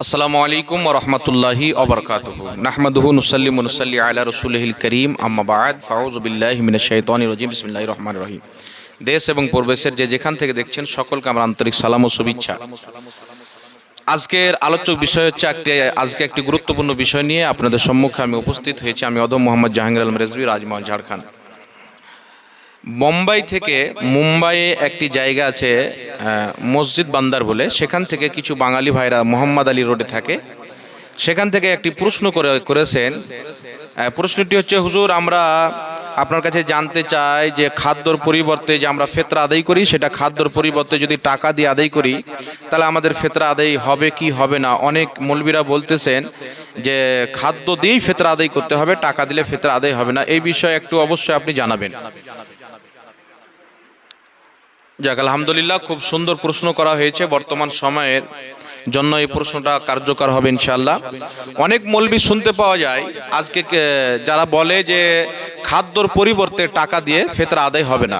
আসসালামু আলাইকুম ওয়া রাহমাতুল্লাহি ওয়া বারাকাতুহু নাহমাদুহু নুসাল্লিমু নুসাল্লি আলা রাসূলিহিল কারীম আম্মা বা'দ ফাউযু বিল্লাহি মিনাশ শাইতানির রাজীম বিসমিল্লাহির রহমানির রহিম। দেশ এবং প্রবাসের যেখান থেকে দেখছেন সকলকে আমার আন্তরিক সালাম ও শুভেচ্ছা। আজকের আলোচ্য বিষয় হচ্ছে আজকে একটি গুরুত্বপূর্ণ বিষয় নিয়ে আপনাদের সম্মুখে আমি উপস্থিত হয়েছি। আমি অদম মোহাম্মদ জাহাঙ্গীর আলম রেজভী, রাজমহল, ঝাড়খণ্ড। মুম্বাই থেকে মুম্বাইয়ে একটি জায়গা আছে মসজিদ বান্দার বলে, সেখান থেকে কিছু বাঙালি ভাইরা মোহাম্মদ আলী রোডে থাকে, সেখান থেকে একটি প্রশ্ন করেছেন। প্রশ্নটি হচ্ছে, হুজুর, আমরা আপনার কাছে জানতে চাই যে খাদ্যর পরিবর্তে যে আমরা ফিতরা আদায় করি, সেটা খাদ্যর পরিবর্তে যদি টাকা দিয়ে আদায় করি তাহলে আমাদের ফিতরা আদায় হবে কি হবে না। অনেক মৌলবীরা বলতেছেন যে খাদ্য দিয়েই ফিতরা আদায় করতে হবে, টাকা দিলে ফিতরা আদায় হবে না। এই বিষয়ে একটু অবশ্যই আপনি জানাবেন। যাক, আলহামদুলিল্লাহ, খুব সুন্দর প্রশ্ন করা হয়েছে। বর্তমান সময়ের জন্য এই প্রশ্নটা কার্যকর হবে ইনশাআল্লাহ। অনেক মৌলবি শুনতে পাওয়া যায় আজকে যারা বলে যে খাদ্যর পরিবর্তে টাকা দিয়ে ফিতরা আদায় হবে না।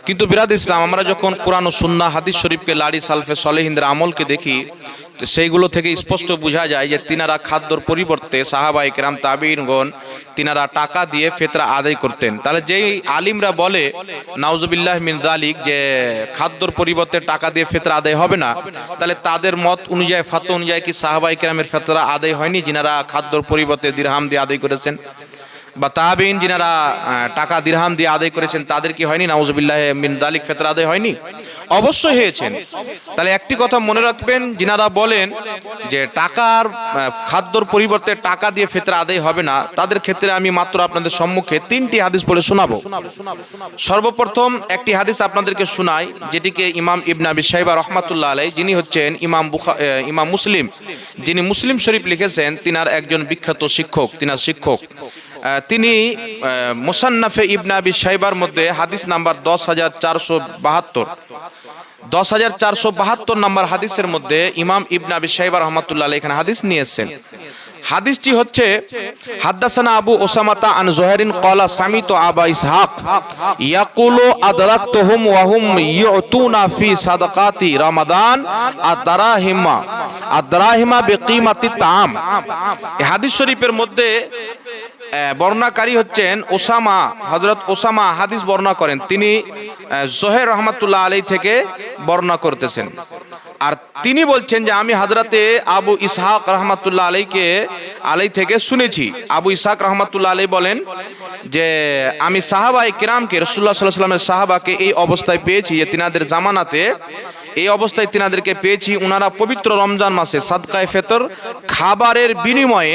কিন্তু বিরাদ ইসলাম, আমরা যখন কোরআন ও সুন্নাহ হাদিস শরীফকে লাড়ি সালফে সলেহিনদের আমলকে দেখি, তো সেইগুলো থেকে স্পষ্ট বোঝা যায় যে তিনারা খাদ্যর পরিবর্তে সাহাবায়ে কেরাম, তাবেঈনগণ, তিনারা টাকা দিয়ে ফিতরা আদায় করতেন। তাহলে যেই আলিমরা বলে নাউজুবিল্লাহ মিন যালিক যে খাদ্যর পরিবর্তে টাকা দিয়ে ফিতরা আদায় হবে না, তাহলে তাদের মত অনুযায়ী, ফাতোয়া অনুযায়ী কি সাহাবায়ে কেরামের ফিতরা আদায় হয়নি যিনারা খাদ্যর পরিবর্তে দিরহাম দিয়ে আদায় করেছেন? বা তাবেঈন যিনারা টাকা দিরহাম দিয়ে আদায় করেছেন তাদের কি হয়নি নাউজুবিল্লাহ মিন যালিক ফিতরা আদায় হয়নি? অবশ্যই হয়েছেন। তাহলে একটি কথা মনে রাখবেন, যিনারা বলেন যে টাকার খাদ্যর পরিবর্তে টাকা দিয়ে ফিতরা আদায় হবে না, তাদের ক্ষেত্রে আমি মাত্র আপনাদের সম্মুখে তিনটি হাদিস পড়ে শোনাবো। সর্বপ্রথম একটি হাদিস আপনাদেরকে শোনাই, যেটিকে ইমাম ইবনে আবি শাইবা রাহমাতুল্লাহ আলাইহি, যিনি হচ্ছেন ইমাম মুসলিম, যিনি মুসলিম শরীফ লিখেছেন, তিনার একজন বিখ্যাত শিক্ষক, তিনার শিক্ষক। তিনি মুসান্নাফে ইবনে আবি শাইবার মধ্যে হাদিস নাম্বার 10,472 নম্বর হাদিসের মধ্যে ইমাম ইবনে আবি শাইবা রাহমাতুল্লাহ আলাইহি এখানে হাদিস নিয়েছেন। হাদিসটি হচ্ছে, হাদাসানা আবু ওসামাতা আন জুহাইরিন ক্বালা সামিতু আবা ইসহাক ইয়াকুলু আদরাকতুহুম ওয়া হুম ইউতুনা ফি সাদাকাতি রমাদান আদ-দারাহিমা বিকিমাতি তাম। এই হাদিস শরীফের মধ্যে বর্ণনাকারী হচ্ছেন ওসামা, হযরত ওসামা হাদিস বর্ণনা করেন। তিনি জুহাইর রাহমাতুল্লাহ আলাইহি থেকে বর্ণনা করতেছেন। আর তিনি বলছেন যে আমি হযরতে আবু ইসহাক রাহমাতুল্লাহ আলাইহি থেকে শুনেছি। আবু ইসহাক রাহমাতুল্লাহ আলাইহি বলেন যে আমি সাহাবায়ে কেরামকে, রাসূলুল্লাহ সাল্লাল্লাহু আলাইহি ওয়াসাল্লামের সাহাবাকে এই অবস্থায় পেয়েছি যে তিনাদের জামানাতে, এই অবস্থায় তিনাদেরকে পেয়েছি, উনারা পবিত্র রমজান মাসে সাদকায়ে ফিতর খাবারের বিনিময়ে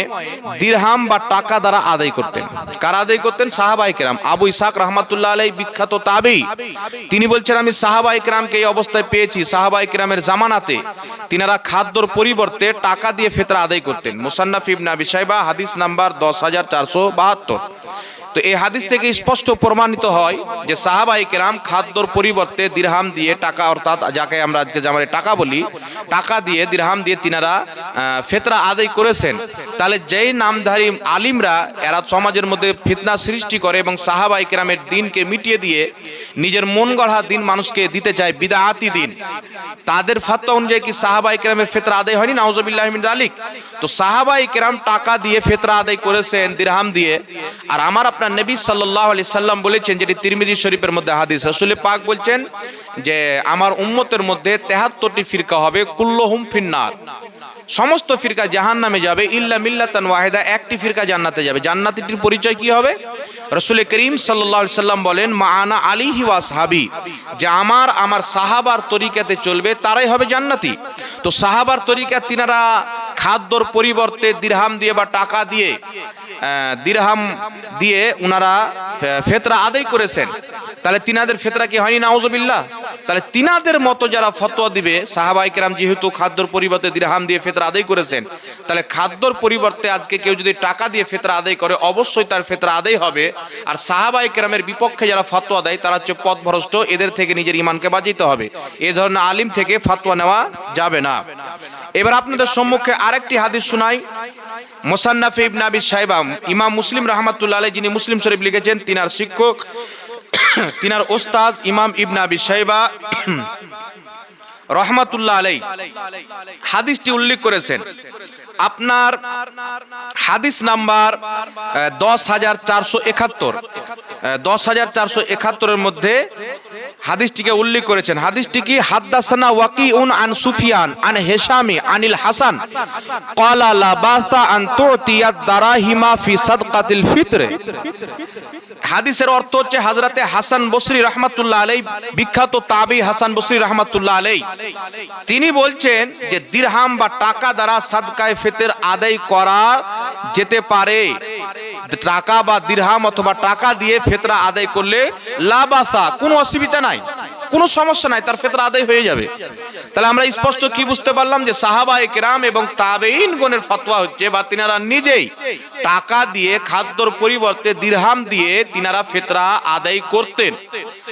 দিরহাম বা টাকা দ্বারা আদায় করতেন। কারা আদায় করতেন? সাহাবায়ে কেরাম। আবু ইসহাক রাহমাতুল্লাহ আলাইহি বিখ্যাত তাবেঈ, তিনি বলছেন আমি সাহাবায়ে কেরামকে এই অবস্থায় পেয়েছি, সাহাবায়ে কেরামের জামানাতে তিনারা খাদ্যর পরিবর্তে টাকা দিয়ে ফিতরা আদায় করতেন। মুসান্নাফ ইবনে আবি শাইবা হাদিস নাম্বার 10,472। তো এই হাদিস থেকে স্পষ্ট প্রমাণিত হয় যে সাহাবায়ে কেরাম খাদ্যর পরিবর্তে দিরহাম দিয়ে টাকা, অর্থাৎ যাকে আমরা আজকে জামানে টাকা বলি, টাকা দিয়ে দিরহাম দিয়ে তিনারা ফিতরা আদায় করেছেন। তাহলে যেই নামধারী আলিমরা এরা সমাজের মধ্যে ফিতনা সৃষ্টি করে এবং সাহাবায়ে কেরামের দিনকে মিটিয়ে দিয়ে নিজের মন গড়া দিন মানুষকে দিতে চায়, বিদআতি দিন, তাদের ফাতওয়া অনুযায়ী কি সাহাবায়ে কেরামের ফিতরা আদায় হয়নি? নাউজুবিল্লাহি মিন যালিক। তো সাহাবায়ে কেরাম টাকা দিয়ে ফিতরা আদায় করেছেন, দিরহাম দিয়ে। আর আমার আপনার নবী সাল্লাল্লাহু আলাইহি সাল্লাম বলেছেন, যেটি তিরমিজি শরীফের মধ্যে হাদিস, রাসূল পাক বলছেন যে আমার উম্মতের মধ্যে 73টি ফিরকা হবে, কুল্লুহুম ফিন্নার, সমস্ত ফিরকা জাহান্নামে যাবে, ইল্লা মিল্লাতান ওয়াহিদা, একটি ফিরকা জান্নাতে যাবে। জান্নাতীটির পরিচয় কি হবে? রাসূল করিম সাল্লাল্লাহু আলাইহি সাল্লাম বলেন মা আনা আলাইহি ওয়া আসহাবি, যে আমার সাহাবার তরিকাতে চলবে তারাই হবে জান্নাতি। তো সাহাবার তরিকা তিনারা খাদ্যর পরিবর্তে দিরহাম দিয়ে বা টাকা দিয়ে, দিরহাম দিয়ে উনারা ফিতরা আদায় করেছেন। তাহলে তিনাদের ফিতরা কি হয়নি? নাউজুবিল্লাহ। তাহলে তিনাদের মতো যারা ফতোয়া দিবে, সাহাবায়ে কেরাম যেহেতু খাদ্যর পরিবর্তে দিরহাম দিয়ে ফিতরা আদায় করেছেন, তাহলে খাদ্যর পরিবর্তে আজকে কেউ যদি টাকা দিয়ে ফিতরা আদায় করে অবশ্যই তার ফিতরা আদায় হবে। আর সাহাবায়ে কেরামের বিপক্ষে যারা ফতোয়া দেয় তারা হচ্ছে পথভ্রষ্ট, এদের থেকে নিজের ঈমানকে বাঁচাতে হবে। এই ধরনের আলিম থেকে ফতোয়া নেওয়া যাবে না। এবার আপনাদের সম্মুখে আরেকটি হাদিস শোনাই। মুসান্নাফে ইবনে আবি শাইবা, ইমাম মুসলিম রাহমাতুল্লাহ আলাইহি, যিনি মুসলিম শরীফ লিখেছেন, তিনার শিক্ষক, তিনার ওস্তাদ ইমাম ইবনে আবি শাইবা রহমাতুল্লাহ আলাই হাদিসটি উল্লেখ করেছেন। আপনার হাদিস নাম্বার 10,471, 10,471 মধ্যে হাদিসটিকে উল্লেখ করেছেন। হাদিসটি কি? হাদ্দাসানা ওয়াকিউন আন সুফিয়ান আন হিশামি আনিল হাসান ক্বালা লা বাসা আন তুতিয়াদ দারাহিমা ফি সাদকাতিল ফিত্র। হাদিসের অর্থ হচ্ছে হযরতে হাসান বসরি রাহমাতুল্লাহ আলাইহি, বিখ্যাত তাবী হাসান বসরি রাহমাতুল্লাহ আলাইহি, তিনি বলছেন যে দিরহাম বা টাকা দ্বারা সাদকায়ে ফিতর আদায় করা যেতে পারে। টাকা বা দিরহাম অথবা টাকা দিয়ে ফিতরা আদায় করলে লাবাসা, কোনো অসুবিধা নাই, কোনো সমস্যা নাই, তার ফিতরা আদায় হয়ে যাবে। তাহলে আমরা স্পষ্ট কি বুঝতে পারলাম যে সাহাবায়ে কেরাম এবং তাবেঈনগণের ফতোয়া হচ্ছে বা তিনারা নিজেই টাকা দিয়ে খাদ্যর পরিবর্তে দিরহাম দিয়ে তিনারা ফিতরা আদায় করতেন।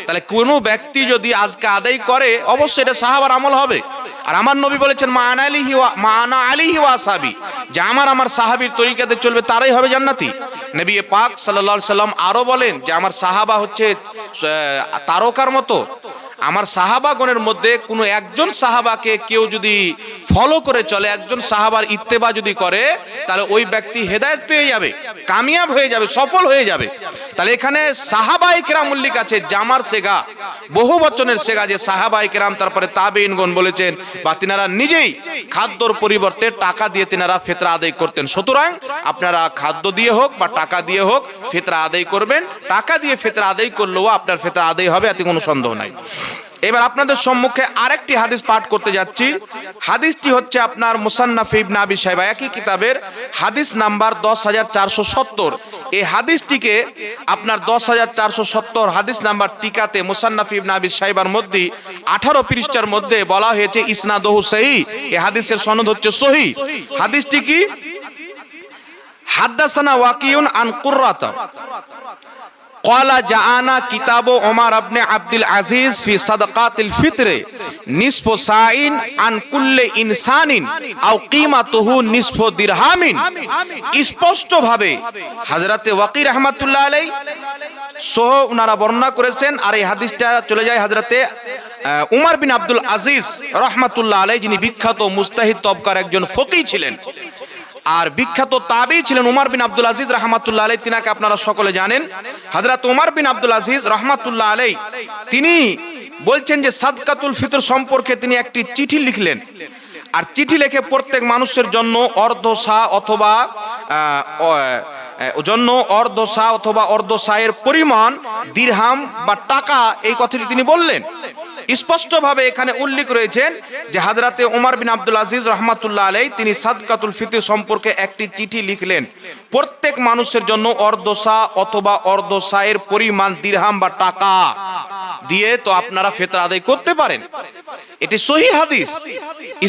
তাহলে কোনো ব্যক্তি যদি আজকে আদায় করে অবশ্যই এটা সাহাবার আমল হবে। আর আমার নবী বলেছেন মা আনা আলিহি ওয়া আসহাবি, যে আমার সাহাবীর তরিকাতে চলবে তারাই হবে জান্নাতি। নবী পাক সাল্লাল্লাহু আলাইহি সাল্লাম আরো বলেন যে আমার সাহাবা হচ্ছে তারকার মতো। আমার সাহাবাগণের মধ্যে কোনো একজন সাহাবাকে কেউ যদি ফলো করে চলে, একজন সাহাবার ইত্তেবা যদি করে, তাহলে ওই ব্যক্তি হেদায়েত পেয়ে যাবে, কামিয়াব হয়ে যাবে, সফল হয়ে যাবে। তাহলে এখানে সাহাবায়ে কেরাম উল্লেখ আছে, জামার সেগা, বহু বচনের সেগা, যে সাহাবায়ে কেরাম তারপরে তাবেঈনগণ বলেছেন বা তিনারা নিজেই খাদ্যর পরিবর্তে টাকা দিয়ে তিনারা ফিতরা আদায় করতেন। সুতরাং আপনারা খাদ্য দিয়ে হোক বা টাকা দিয়ে হোক ফিতরা আদায় করবেন। টাকা দিয়ে ফিতরা আদায় করলেও আপনার ফিতরা আদায় হবে, এতে কোনো সন্দেহ নাই। এবার আপনাদের সম্মুখে আরেকটি হাদিস পাঠ করতে যাচ্ছি। হাদিসটি হচ্ছে আপনার মুসান্নাফ ইবনে আবি শাইবা, একই কিতাবের হাদিস নাম্বার 10,470। এই হাদিসটিকে আপনার 10,470 হাদিস নাম্বার টিকাতে মুসান্নাফ ইবনে আবি শাইবার মধ্যে 18 পৃষ্ঠার মধ্যে বলা হয়েছে ইসনাদুহু সহিহ, এই হাদিসের সনদ হচ্ছে সহিহ। হাদিসটি কি? হাদ্দাসানা ওয়াকিউন আন কুররাতা ক্বালা জাআনা কিতাবু ওমর ইবনে আব্দুল আজিজ ফি সাদাকাতিল ফিত্র নিসফু সাইন আন কুল্লি ইনসানিন আও কিমাতুহু নিসফু দিরহামিন। স্পষ্ট ভাবে হযরতে ওয়াকি রাহমাতুল্লাহ আলাইহি সহ উনারা বর্ণনা করেছেন। আর এই হাদিসটা চলে যায় হযরতে উমর বিন আব্দুল আজিজ রাহমাতুল্লাহ আলাইহি, যিনি বিখ্যাত মুজতাহিদ তবকার একজন ফকিহ ছিলেন আর বিখ্যাত তাবেঈ ছিলেন উমর বিন আব্দুল আজিজ রাহমাতুল্লাহ আলাইহি। তিনাকে আপনারা সকলে জানেন। হযরত উমর বিন আব্দুল আজিজ রাহমাতুল্লাহ আলাইহি তিনি বলছেন যে সাদকাতুল ফিতর সম্পর্কে তিনি একটি চিঠি লিখলেন। আর চিঠি লিখে প্রত্যেক মানুষের জন্য অর্ধ সা অথবা অর্ধ সায়ের পরিমাণ দিরহাম বা টাকা, এই কথাটি তিনি বললেন। স্পষ্টভাবে এখানে উল্লেখ রয়েছেন যে হযরতে উমর বিন আব্দুল আজিজ রাহমাতুল্লাহ আলাইহি তিনি সাদকাতুল ফিতর সম্পর্কে একটি চিঠি লিখলেন, প্রত্যেক মানুষের জন্য অর্ধ সা অথবা অর্ধ সায়ের পরিমাণ দিরহাম বা টাকা দিয়ে তো আপনারা ফিতরা আদায় করতে পারেন। এটি সহিহ হাদিস,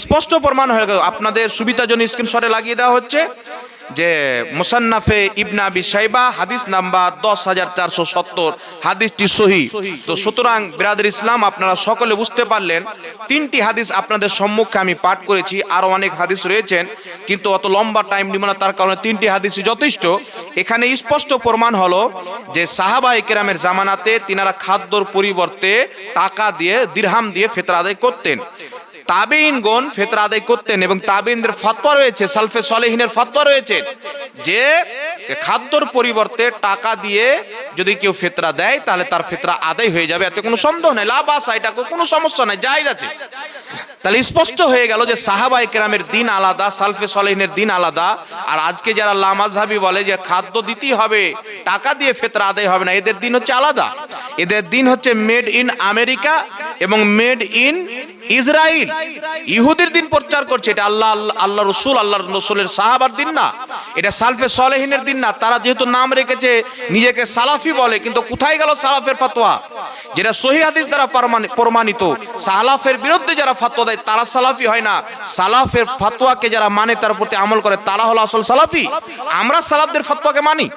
স্পষ্ট প্রমাণ হয়ে গেল। আপনাদের সুবিধার জন্য স্ক্রিনশটে লাগিয়ে দেওয়া হচ্ছে যে মুসান্নাফে ইবনে আবি শাইবা হাদিস নাম্বার 10,470, হাদিসটি সহিহ। তো সুতরাং বিরাদর ইসলাম আপনারা সকলে বুঝতে পারলেন, তিনটি হাদিস আপনাদের সম্মুখে আমি পাঠ করেছি। আরো অনেক হাদিস রয়েছেন কিন্তু অত লম্বা টাইম নিব না, তার কারণে তিনটি হাদিসই যথেষ্ট। এখানে স্পষ্ট প্রমাণ হলো যে সাহাবায়ে কেরামের জামানাতে তিনারা খাদ্যর পরিবর্তে টাকা দিয়ে দিরহাম দিয়ে ফিতরা আদায় করতেন। তাবেঈনগণ ফিতরা আদায় করতেন এবং তাবেঈনদের ফতোয়া রয়েছে, সালফে সালেহিনের ফতোয়া রয়েছে যে খাদ্যর পরিবর্তে টাকা দিয়ে যদি কেউ ফিতরা দেয় তাহলে তার ফিতরা আদায় হয়ে যাবে, এতে কোনো সন্দেহ নেই, লাবাসা, এটা কোনো সমস্যা নাই, জায়েজ আছে। তাহলে স্পষ্ট হয়ে গেল যে সাহাবায়ে কেরামের দিন আলাদা, সালফে সালেহিনের দিন আলাদা। আর আজকে যারা লামাযহাবী বলে যে খাদ্য দিতেই হবে, টাকা দিয়ে ফিতরা আদায় হবে না, এদের দিন হচ্ছে আলাদা। এদের দিন হচ্ছে মেড ইন আমেরিকা এবং মেড ইন ইসরায়েল। ইহুদির দিন প্রচার করছে, এটা আল্লাহ রসুলের সাহাবার দিন না, এটা সালফে সালেহিনের দিন না। তারা যেহেতু নাম রেখেছে নিজেকে সালাফি বলে, কিন্তু কোথায় গেল সালাফের ফতোয়া যেটা সহিহ হাদিস দ্বারা প্রমাণিত? সালাফের বিরুদ্ধে যারা ফতোয়া দেয় তারা সালাফি হয় না, সালাফের ফতোয়াকে যারা মানে তার প্রতি আমল করে তারা হলো আসল সালাফি। আমরা সালাফদের ফতোয়াকে মানি।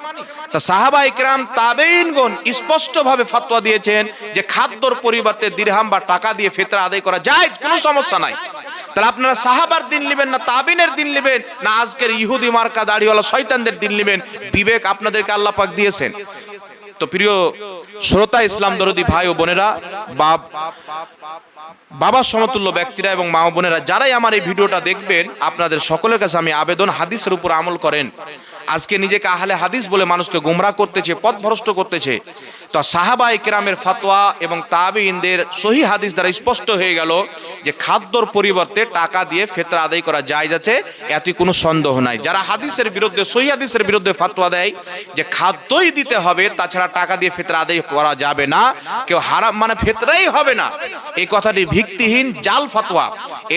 তা সাহাবায়ে কেরাম তাবেঈনগণ স্পষ্টভাবে ফতোয়া দিয়েছেন যে খাদ্যর পরিবর্তে দিরহাম বা টাকা দিয়ে ফিতরা আদায় করা যায়, কোনো সমস্যা নাই। তাহলে আপনারা সাহাবার দিন নেবেন না তাবিনের দিন নেবেন না আজকের ইহুদি মার্কা দাড়িওয়ালা শয়তানদের দিন নেবেন? বিবেক আপনাদেরকে আল্লাহ পাক দিয়েছেন। তো প্রিয় শ্রোতা, ইসলাম দরদি ভাই ও বোনেরা, বাবা সমতুল্য ব্যক্তিরা এবং মা বোনেরা যারাই আমার এই ভিডিওটা দেখবেন, আপনাদের সকলের কাছে আমি আবেদন, হাদিসের উপর আমল করেন। আজকে নিজেকে আহলে হাদিস বলে মানুষকে গোমরাহ করতেছে, পথভ্রষ্ট করতেছে। তো সাহাবায়ে কেরামের ফতোয়া এবং তাবেঈনদের সহি হাদিস দ্বারা স্পষ্ট হয়ে গেল যে খাদ্যর পরিবর্তে টাকা দিয়ে ফিতরা আদায় করা জায়েজ আছে, এতে কোনো সন্দেহ নাই। যারা হাদিসের বিরুদ্ধে, সহি হাদিসের বিরুদ্ধে ফতোয়া দেয় যে খাদ্যই দিতে হবে, তাছাড়া টাকা দিয়ে ফিতরা আদায় করা যাবে না, কেউ হারাম মানে ফিতরাই হবে না, এই কথাটি ভিত্তিহীন জাল ফতোয়া।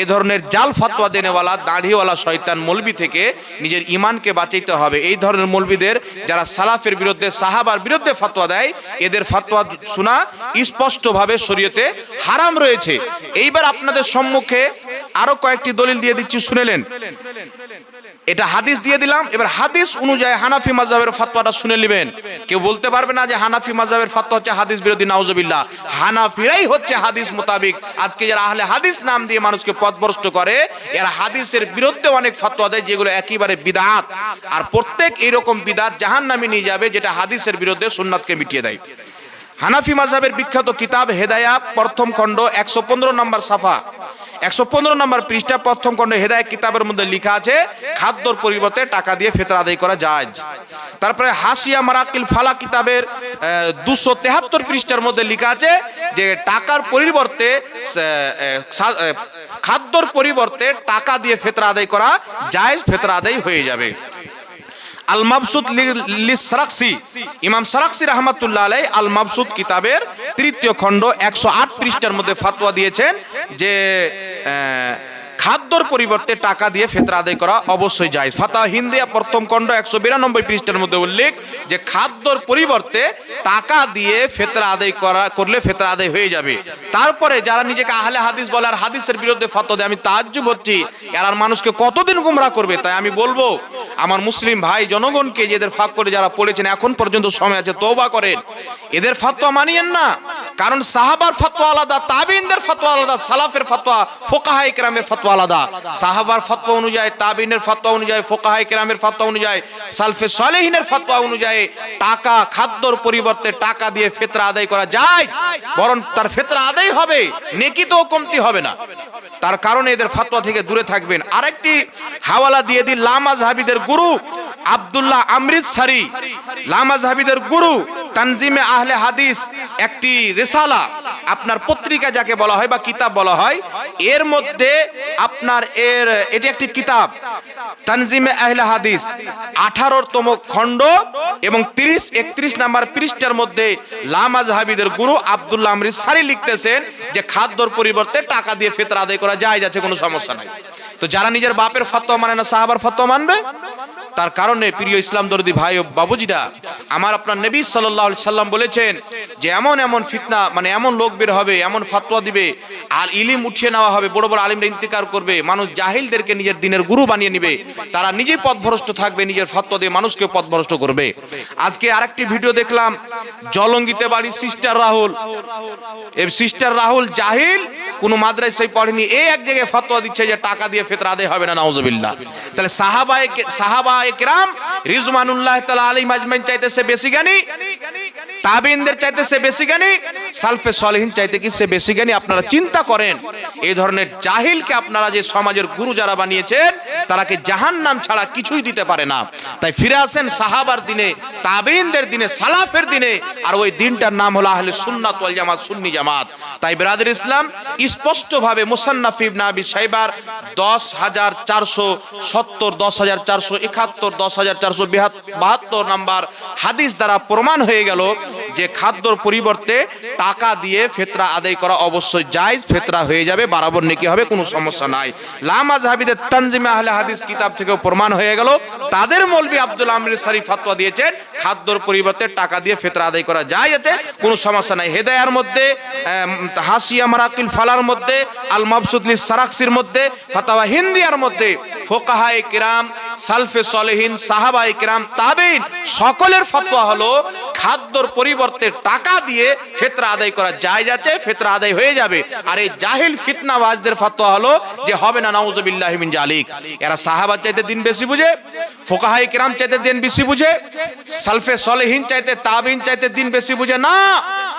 এই ধরনের জাল ফতোয়া দেনেওয়ালা দাড়িওয়ালা শয়তান মৌলবি থেকে নিজের ঈমানকে বাঁচাইতে হবে। এই ধরনের মৌলবিদের যারা সালাফের বিরুদ্ধে, সাহাবার বিরুদ্ধে ফতোয়া দেয়, এদের ফতোয়া শোনা স্পষ্টভাবে শরীয়তে হারাম রয়েছে। এইবার আপনাদের সম্মুখে আরো কয়েকটি দলিল দিয়ে দিচ্ছি, শুনেলেন। এটা হাদিস দিয়ে দিলাম, এবার হাদিস অনুযায়ী হানাফি মাযহাবের ফতোয়াটা শুনে নেবেন। কেউ বলতে পারবে না যে হানাফি মাযহাবের ফতোয়া হচ্ছে হাদিস বিরোধী, নাউজুবিল্লাহ। হানাফিরাই হচ্ছে হাদিস মোতাবিক। আজকে যারা আহলে হাদিস নাম দিয়ে মানুষকে পথভ্রষ্ট করে, এরা হাদিসের বিরুদ্ধে অনেক ফতোয়া দেয় যেগুলো একেবারে বিদআত। আর প্রত্যেক এইরকম বিদআত জাহান্নামে নিয়ে যাবে, যেটা হাদিসের বিরুদ্ধে সুন্নাতকে মিটিয়ে দেয়। হানাফি মাযহাবের বিখ্যাত কিতাব হেদায়া প্রথম খণ্ড 115 নম্বর সাফা 115 নম্বর পৃষ্ঠা, প্রথম খণ্ড হেদায়া কিতাবের মধ্যে লেখা আছে খাদ্যর পরিবর্তে টাকা দিয়ে ফিতরা আদায় করা জায়েজ। তারপরে হাসিয়া মারাকিল ফালা কিতাবের 273 পৃষ্ঠার মধ্যে লেখা আছে যে টাকার পরিবর্তে খাদ্যর পরিবর্তে টাকা দিয়ে ফিতরা আদায় করা জায়েজ, ফিতরা আদায় হয়ে যাবে। আল মাবসুত লিসরাকসি, ইমাম সারাকসি রাহমাতুল্লাহ আলাইহি আল মাবসুত কিতাবের 3য় খণ্ড 108 পৃষ্ঠার মধ্যে ফতোয়া দিয়েছেন যে খাদ্যর পরিবর্তে টাকা দিয়ে ফিতরা আদায় করা অবশ্যই জায়েজ। ফাতাওয়া হিন্দিয়া প্রথম খণ্ড 192 পৃষ্ঠার মধ্যে উল্লেখ যে খাদ্যর পরিবর্তে টাকা দিয়ে ফিতরা আদায় করলে ফিতরা আদায় হয়ে যাবে। তারপরে যারা নিজেকে আহলে হাদিস বলে আর হাদিসের বিরুদ্ধে ফতোয়া দেয়, আমি তাজ্জুব হচ্ছি এরা মানুষকে কতদিন গোমরাহ করবে। তাই আমি বলবো আমার মুসলিম ভাই জনগণকে, যে এদের ফাঁক করে যারা পড়েছেন এখন পর্যন্ত সময় আছে, তওবা করেন, এদের ফতোয়া মানিয়েন না। কারণ সাহাবার ফতোয়া আলাদা, তাবেঈনদের ফতোয়া আলাদা, সালাফের ফতোয়া, ফুকাহায়ে কেরামের ফতোয়া আলাদা। সাহাবার ফতোয়া অনুযায়ী, তাবেঈনের ফতোয়া অনুযায়ী, ফুকাহায়ে কেরামের ফতোয়া অনুযায়ী, সালফে সালেহিনের ফতোয়া অনুযায়ী টাকা, খাদ্যর পরিবর্তে টাকা দিয়ে ফিতরা আদায় করা যায়, বরং তার ফিতরা আদায় হবে, নেকি তো কমতি হবে না। তার কারণে এদের ফতোয়া থেকে দূরে থাকবেন। আরেকটি হাওয়ালা দিয়ে দিই, লামাযহাবীদের গুরু আব্দুল্লাহ আমৃতসারি, লামাযহাবীদের গুরু, তানজিমে আহলে হাদিস একটি রিসালা, আপনার পত্রিকা যাকে বলা হয় বা কিতাব বলা হয়, এর মধ্যে আপনার এটি একটি কিতাব তানজিমে আহলে হাদিস 18তম খণ্ড এবং 30-31 নম্বর পৃষ্ঠার মধ্যে লামাযহাবীদের গুরু আব্দুল্লাহ আমৃতসারি লিখতেছেন যে খাদ্যর পরিবর্তে টাকা দিয়ে ফিতরা আদায় করা জায়েজ আছে, কোনো সমস্যা নাই। তো যারা নিজের বাপের ফতোয়া মানে না, সাহাবার ফতোয়া মানবে। তার কারণে প্রিয় ইসলাম দরদি ভাই ও বাবুজিরা, আমার আপনার নবী সাল্লাল্লাহু আলাইহি সাল্লাম বলেছেন যে এমন এমন ফিতনা, মানে এমন লোক বের হবে, এমন ফতোয়া দিবে, আর ইলম উঠিয়ে নেওয়া হবে, বড় বড় আলিমরা ইন্তিকার করবে, মানুষ জাহিলদেরকে নিজের দিনের গুরু বানিয়ে নেবে, তারা নিজেই পথভ্রষ্ট থাকবে, নিজের ফতোয়া দিয়ে মানুষকে পথভ্রষ্ট করবে। আজকে আরেকটি ভিডিও দেখলাম, জলঙ্গিতে বাড়ি সিস্টার রাহুল, এই সিস্টার রাহুল জাহিল, কোন মাদ্রাসায় পড়েনি, এই এক জায়গায় ফতোয়া দিচ্ছে যে টাকা দিয়ে ফিতরা আদায় হবে না, নাউজুবিল্লাহ। তাহলে সাহাবায়ে কেরাম রিজওয়ানুল্লাহ তাআলা আলাইহিম আজমাইন চাইতেছে বেশি জ্ঞানী, তাবেঈনদের চাইতেছে বেশি জ্ঞানী, সালফে সালেহিন চাইতে কি সে বেশি জ্ঞানী? আপনারা চিন্তা করেন, এই ধরনের জাহিলকে আপনারা যে সমাজের গুরু যারা বানিয়েছেন, তারাকে জাহান্নাম ছাড়া কিছুই দিতে পারে না। তাই ফিরে আসেন সাহাবার দিনে, তাবেঈনদের দিনে, সালাফের দিনে, আর ওই দিনটার নাম হলো আহলে সুন্নাত ওয়াল জামাত, সুন্নি জামাত। তাই ব্রাদার ইসলাম স্পষ্টভাবে মুসান্নাফ ইবনে আবি শাইবার 10,470, 10,471, 10,472 নাম্বার হাদিস দ্বারা প্রমাণ হয়ে গেল যে খাদ্যর পরিবর্তে টাকা দিয়ে ফিতরা আদায় করা অবশ্যই জায়েজ, ফিতরা হয়ে যাবে, বরাবর নেকি হবে, কোনো সমস্যা নাই। লামাযহাবীদের তানজিমে আহলে হাদিস কিতাব থেকেও প্রমাণ হয়ে গেল, তাদের মৌলভী আব্দুল আমৃতসারি ফতোয়া দিয়েছেন খাদ্যর পরিবর্তে টাকা দিয়ে ফিতরা আদায় করা যায় আছে, কোনো সমস্যা নাই। হেদায়ার মধ্যে, হাসিয়া মারাকিল ফালার মধ্যে, আল মাবসুত লিসরাকসির মধ্যে, ফাতাওয়া হিন্দিয়ার মধ্যে ফুকাহায়ে কেরাম, সালফে সালেহিন, সাহাবায়ে কেরাম, তাবেঈন সকলের ফতোয়া হলো খাদ্যর পরিবর্তে টাকা দিয়ে ফিতরা আদায় করা জায়েজ আছে, ফিতরা আদায় হয়ে যাবে। আর এই জাহিল ফিতনাবাজদের ফতোয়া হলো যে হবে না, নাউজুবিল্লাহি মিন জালিক। এরা সাহাবা চাইতে দিন বেশি বুঝে, ফুকাহায়ে কিরাম চাইতে দিন বেশি বুঝে, সালফে সলেহিন চাইতে, তাবিন চাইতে দিন বেশি বুঝে না,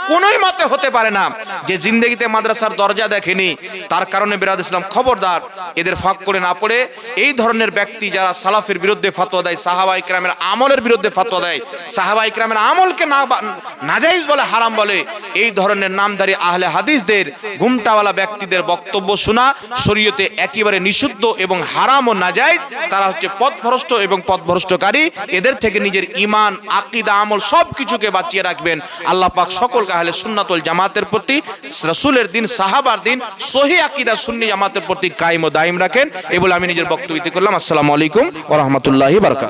কোনোই মতে হতে পারে না। যে জিন্দেগিতে মাদ্রাসার দরজা দেখেনি, তার কারণে বিরাদ ইসলাম খবরদার এদের ফাঁক করে না পড়ে এই ধরনের ব্যক্তি যারা সালাফের বিরুদ্ধে ফতোয়া দেয়, সাহাবায়ে কিরামের আমলের বিরুদ্ধে ফতোয়া দেয়, সাহাবায়ে কিরামের আমলকে নাজায়েজ বলে, হারাম বলে, এই ধরনের নামধারী আহলে হাদিসদের ঘুমটাওয়ালা ব্যক্তিদের বক্তব্য শোনা শরীয়তে একেবারে নিষিদ্ধ এবং হারাম ও নাজায়েজ। তারা হচ্ছে পথভ্রষ্ট এবং পথভ্রষ্টকারী। এদের থেকে নিজের ঈমান, আকীদা, আমল সবকিছুকে বাঁচিয়ে রাখবেন। আল্লাহ পাক সকলকে আহলে সুন্নাত ওয়াল জামাতের প্রতি, রাসূলের দিন, সাহাবার দিন, সহিহ আকীদা সুন্নি জামাতের প্রতি কায়েম ও দায়েম রাখেন। এই বলে আমি নিজের বক্তব্য করলাম। আসসালামু আলাইকুম ওয়া রাহমাতুল্লাহি ওয়া বারাকাতুহু।